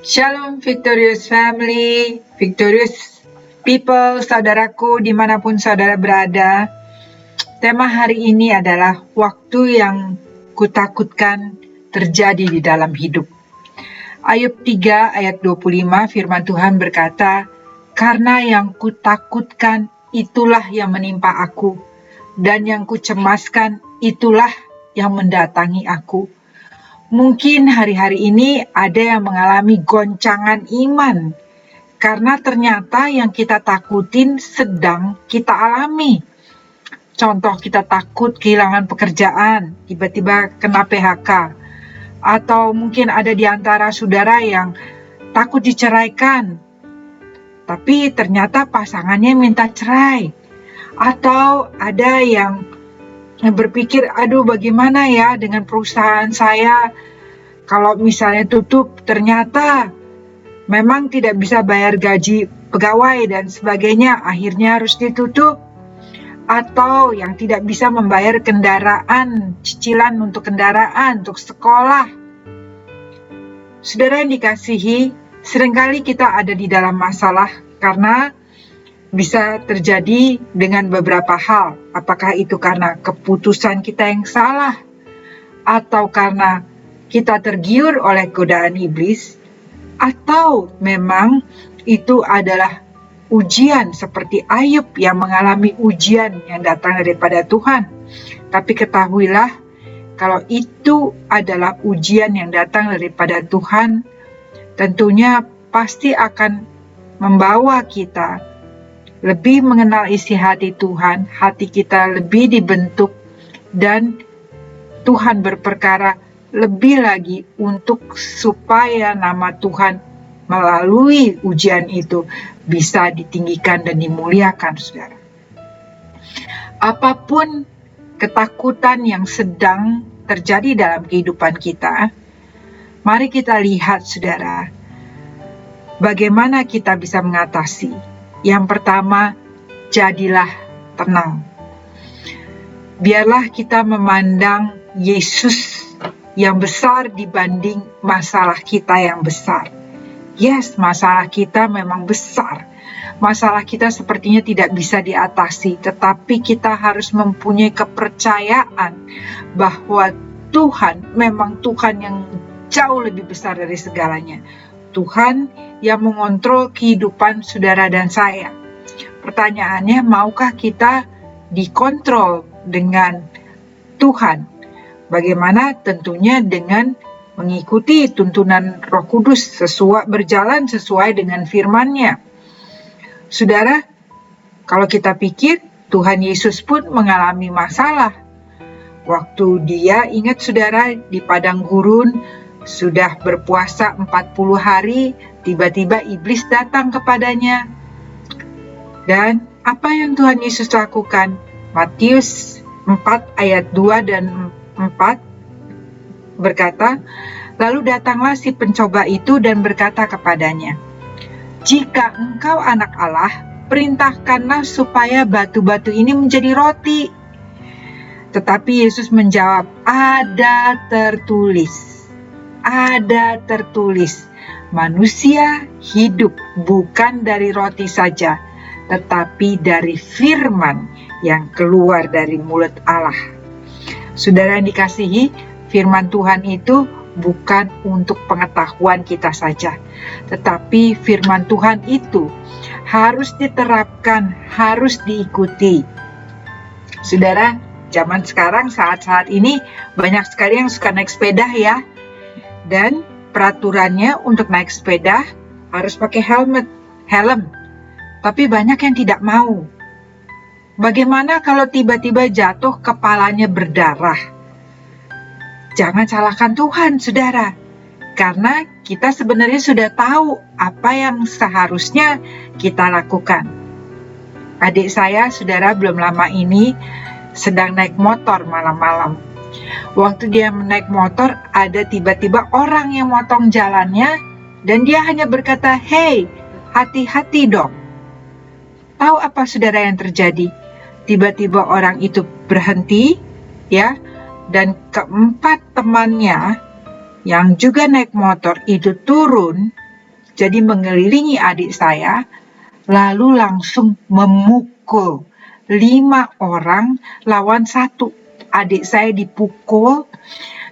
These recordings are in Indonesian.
Shalom Victorious Family, Victorious People, saudaraku dimanapun saudara berada. Tema hari ini adalah waktu yang kutakutkan terjadi di dalam hidup. Ayub 3 ayat 25 firman Tuhan berkata, "Karena yang kutakutkan itulah yang menimpa aku, dan yang kucemaskan itulah yang mendatangi aku." Mungkin hari-hari ini ada yang mengalami goncangan iman, karena ternyata yang kita takutin sedang kita alami. Contoh, kita takut kehilangan pekerjaan, tiba-tiba kena PHK. Atau mungkin ada di antara saudara yang takut diceraikan, tapi ternyata pasangannya minta cerai. Atau ada yang berpikir, aduh bagaimana ya dengan perusahaan saya, kalau misalnya tutup ternyata memang tidak bisa bayar gaji pegawai dan sebagainya, akhirnya harus ditutup. Atau yang tidak bisa membayar kendaraan, cicilan untuk kendaraan, untuk sekolah. Saudara yang dikasihi, seringkali kita ada di dalam masalah karena bisa terjadi dengan beberapa hal. Apakah itu karena keputusan kita yang salah, atau karena kita tergiur oleh godaan iblis, atau memang itu adalah ujian seperti Ayub yang mengalami ujian yang datang daripada Tuhan. Tapi ketahuilah, kalau itu adalah ujian yang datang daripada Tuhan, tentunya pasti akan membawa kita lebih mengenal isi hati Tuhan, hati kita lebih dibentuk, dan Tuhan berperkara lebih lagi untuk supaya nama Tuhan melalui ujian itu bisa ditinggikan dan dimuliakan, saudara. Apapun ketakutan yang sedang terjadi dalam kehidupan kita, mari kita lihat, saudara, bagaimana kita bisa mengatasi. Yang pertama, jadilah tenang. Biarlah kita memandang Yesus yang besar dibanding masalah kita yang besar. Yes, masalah kita memang besar. Masalah kita sepertinya tidak bisa diatasi, tetapi kita harus mempunyai kepercayaan bahwa Tuhan memang Tuhan yang jauh lebih besar dari segalanya. Tuhan yang mengontrol kehidupan saudara dan saya. Pertanyaannya, maukah kita dikontrol dengan Tuhan? Bagaimana? Tentunya dengan mengikuti tuntunan Roh Kudus, berjalan sesuai dengan firman-Nya. Saudara, kalau kita pikir Tuhan Yesus pun mengalami masalah. Waktu dia, ingat saudara, di padang gurun sudah berpuasa 40 hari, tiba-tiba iblis datang kepadanya. Dan apa yang Tuhan Yesus lakukan? Matius 4 ayat 2 dan 4 berkata, "Lalu datanglah si pencoba itu dan berkata kepadanya, 'Jika engkau anak Allah, perintahkanlah supaya batu-batu ini menjadi roti.' Tetapi Yesus menjawab, 'Ada tertulis, manusia hidup bukan dari roti saja, tetapi dari firman yang keluar dari mulut Allah.'" Saudara yang dikasihi, firman Tuhan itu bukan untuk pengetahuan kita saja, tetapi firman Tuhan itu harus diterapkan, harus diikuti. Saudara, zaman sekarang, saat-saat ini banyak sekali yang suka naik sepeda ya. Dan peraturannya untuk naik sepeda harus pakai helm. Tapi banyak yang tidak mau. Bagaimana kalau tiba-tiba jatuh kepalanya berdarah? Jangan salahkan Tuhan, saudara. Karena kita sebenarnya sudah tahu apa yang seharusnya kita lakukan. Adik saya, saudara, belum lama ini sedang naik motor malam-malam. Waktu dia naik motor, ada tiba-tiba orang yang motong jalannya, dan dia hanya berkata, "Hei, hati-hati dong." Tahu apa saudara yang terjadi? Tiba-tiba orang itu berhenti, ya, dan keempat temannya yang juga naik motor itu turun Jadi mengelilingi adik saya, lalu langsung memukul 5 orang lawan 1. Adik saya dipukul,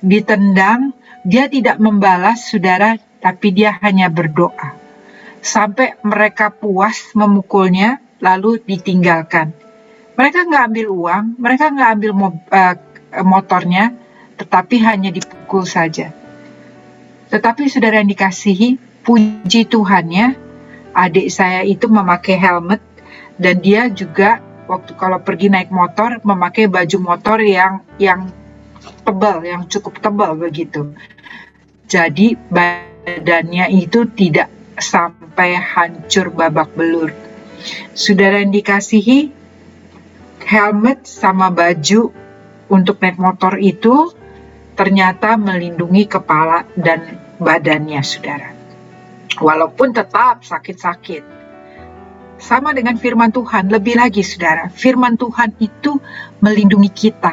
ditendang, dia tidak membalas, saudara, tapi dia hanya berdoa. Sampai mereka puas memukulnya, lalu ditinggalkan. Mereka nggak ambil uang, mereka nggak ambil motornya, tetapi hanya dipukul saja. Tetapi saudara yang dikasihi, puji Tuhannya, adik saya itu memakai helmet, dan dia juga waktu kalau pergi naik motor memakai baju motor yang tebal, yang cukup tebal begitu. Jadi badannya itu tidak sampai hancur babak belur. Saudara yang dikasihi, helmet sama baju untuk naik motor itu ternyata melindungi kepala dan badannya, saudara. Walaupun tetap sakit-sakit. Sama dengan firman Tuhan, lebih lagi saudara, firman Tuhan itu melindungi kita.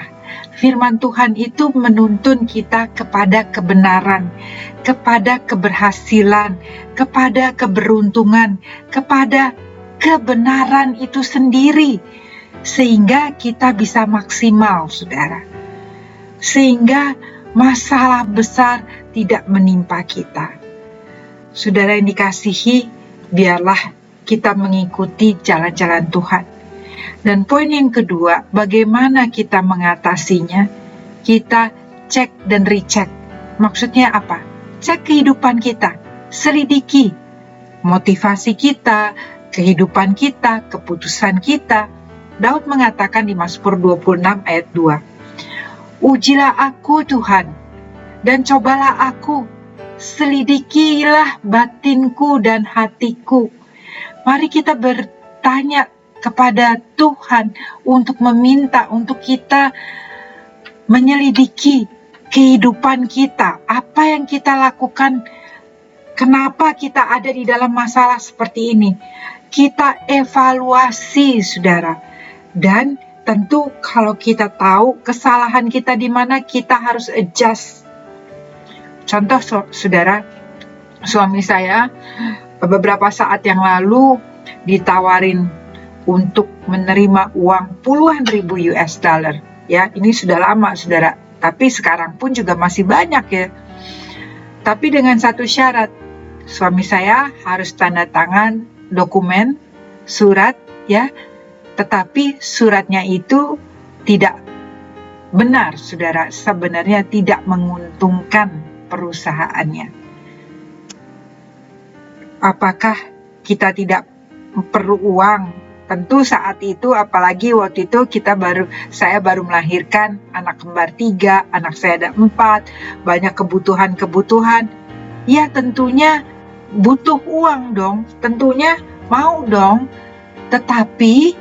Firman Tuhan itu menuntun kita kepada kebenaran, kepada keberhasilan, kepada keberuntungan, kepada kebenaran itu sendiri. Sehingga kita bisa maksimal, saudara. Sehingga masalah besar tidak menimpa kita. Saudara yang dikasihi, biarlah kita mengikuti jalan-jalan Tuhan. Dan poin yang kedua, bagaimana kita mengatasinya? Kita cek dan recheck. Maksudnya apa? Cek kehidupan kita, selidiki motivasi kita, kehidupan kita, keputusan kita. Daud mengatakan di Mazmur 26 ayat 2, "Ujilah aku Tuhan, dan cobalah aku, selidikilah batinku dan hatiku." Mari kita bertanya kepada Tuhan untuk meminta, untuk kita menyelidiki kehidupan kita. Apa yang kita lakukan? Kenapa kita ada di dalam masalah seperti ini? Kita evaluasi, saudara. Dan tentu kalau kita tahu kesalahan kita di mana, kita harus adjust. Contoh, saudara, suami saya beberapa saat yang lalu ditawarin untuk menerima uang puluhan ribu US dollar. Ya, ini sudah lama, saudara. Tapi sekarang pun juga masih banyak ya. Tapi dengan satu syarat, suami saya harus tanda tangan dokumen, surat, ya. Tetapi suratnya itu tidak benar, saudara. Sebenarnya tidak menguntungkan perusahaannya. Apakah kita tidak perlu uang? Tentu saat itu, apalagi waktu itu saya baru melahirkan anak kembar 3, anak saya ada 4, banyak kebutuhan-kebutuhan. Ya tentunya butuh uang dong, tentunya mau dong. Tetapi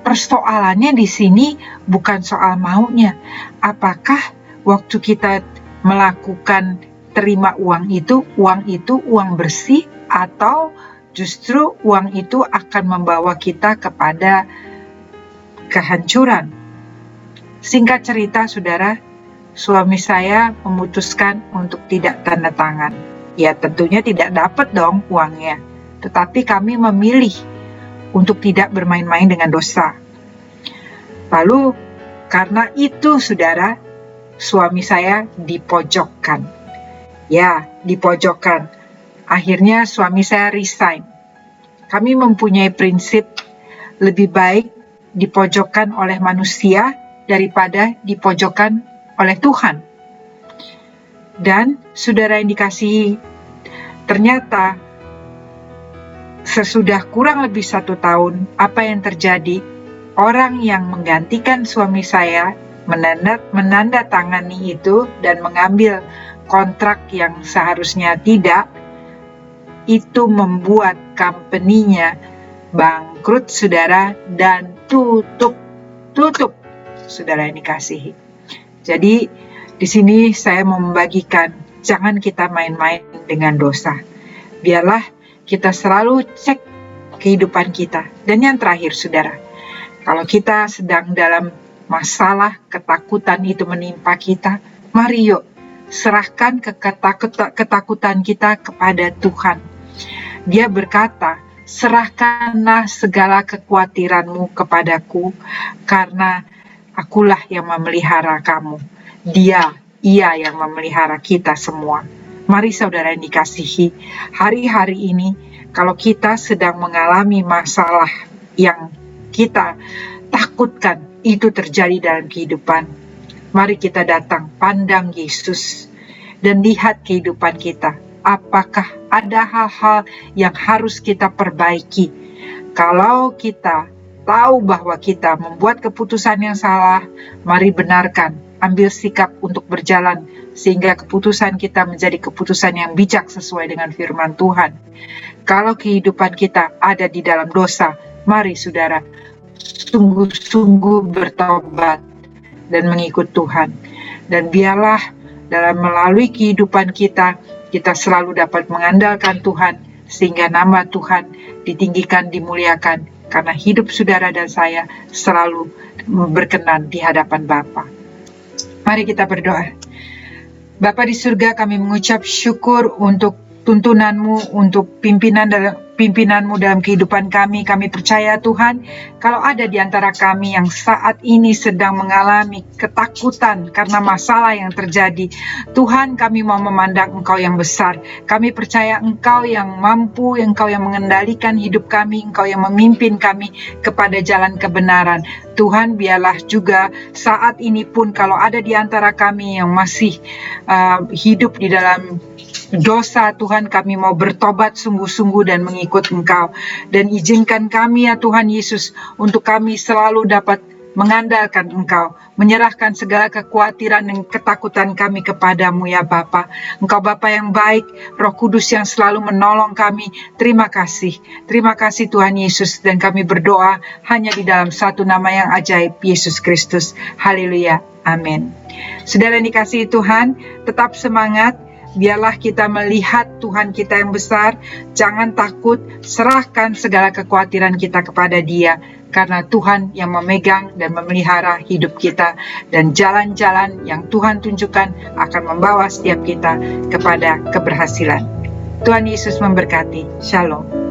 persoalannya di sini bukan soal maunya. Apakah waktu kita melakukan terima uang itu uang bersih, atau justru uang itu akan membawa kita kepada kehancuran? Singkat cerita, saudara, suami saya memutuskan untuk tidak tanda tangan. Ya tentunya tidak dapat dong uangnya. Tetapi kami memilih untuk tidak bermain-main dengan dosa. Lalu karena itu, saudara, suami saya dipojokkan. Ya, dipojokkan. Akhirnya suami saya resign. Kami mempunyai prinsip lebih baik dipojokkan oleh manusia daripada dipojokkan oleh Tuhan. Dan saudara yang dikasihi, ternyata sesudah kurang lebih 1 tahun, apa yang terjadi? Orang yang menggantikan suami saya menandatangani itu dan mengambil kontrak yang seharusnya tidak, itu membuat company-nya bangkrut, saudara, dan tutup, saudara yang dikasihi. Jadi di sini saya mau membagikan, jangan kita main-main dengan dosa. Biarlah kita selalu cek kehidupan kita. Dan yang terakhir, saudara, kalau kita sedang dalam masalah, ketakutan itu menimpa kita, mari yuk serahkan ketakutan kita kepada Tuhan. Dia berkata, serahkanlah segala kekhawatiranmu kepadaku, karena akulah yang memelihara kamu. Ia yang memelihara kita semua. Mari saudara yang dikasihi, hari-hari ini kalau kita sedang mengalami masalah yang kita takutkan itu terjadi dalam kehidupan, mari kita datang pandang Yesus dan lihat kehidupan kita. Apakah ada hal-hal yang harus kita perbaiki? Kalau kita tahu bahwa kita membuat keputusan yang salah, mari benarkan, ambil sikap untuk berjalan sehingga keputusan kita menjadi keputusan yang bijak sesuai dengan firman Tuhan. Kalau kehidupan kita ada di dalam dosa, mari saudara sungguh-sungguh bertobat dan mengikut Tuhan. Dan biarlah dalam melalui kehidupan kita selalu dapat mengandalkan Tuhan, sehingga nama Tuhan ditinggikan, dimuliakan, karena hidup saudara dan saya selalu berkenan di hadapan Bapa. Mari kita berdoa. Bapa di surga, kami mengucap syukur untuk tuntunanmu, untuk pimpinanmu dalam kehidupan kami. Kami percaya Tuhan, kalau ada di antara kami yang saat ini sedang mengalami ketakutan karena masalah yang terjadi, Tuhan, kami mau memandang Engkau yang besar. Kami percaya Engkau yang mampu, Engkau yang mengendalikan hidup kami, Engkau yang memimpin kami kepada jalan kebenaran. Tuhan, biarlah juga saat ini pun kalau ada di antara kami yang masih hidup di dalam dosa, Tuhan, kami mau bertobat sungguh-sungguh dan mengikut Engkau. Dan izinkan kami ya Tuhan Yesus, untuk kami selalu dapat mengandalkan Engkau, menyerahkan segala kekhawatiran dan ketakutan kami kepadamu ya Bapa. Engkau Bapa yang baik, Roh Kudus yang selalu menolong kami. Terima kasih Tuhan Yesus, dan kami berdoa hanya di dalam satu nama yang ajaib, Yesus Kristus. Haleluya, amin. Saudara yang dikasihi Tuhan, tetap semangat. Biarlah kita melihat Tuhan kita yang besar. Jangan takut, serahkan segala kekhawatiran kita kepada Dia, karena Tuhan yang memegang dan memelihara hidup kita, dan jalan-jalan yang Tuhan tunjukkan akan membawa setiap kita kepada keberhasilan. Tuhan Yesus memberkati. Shalom.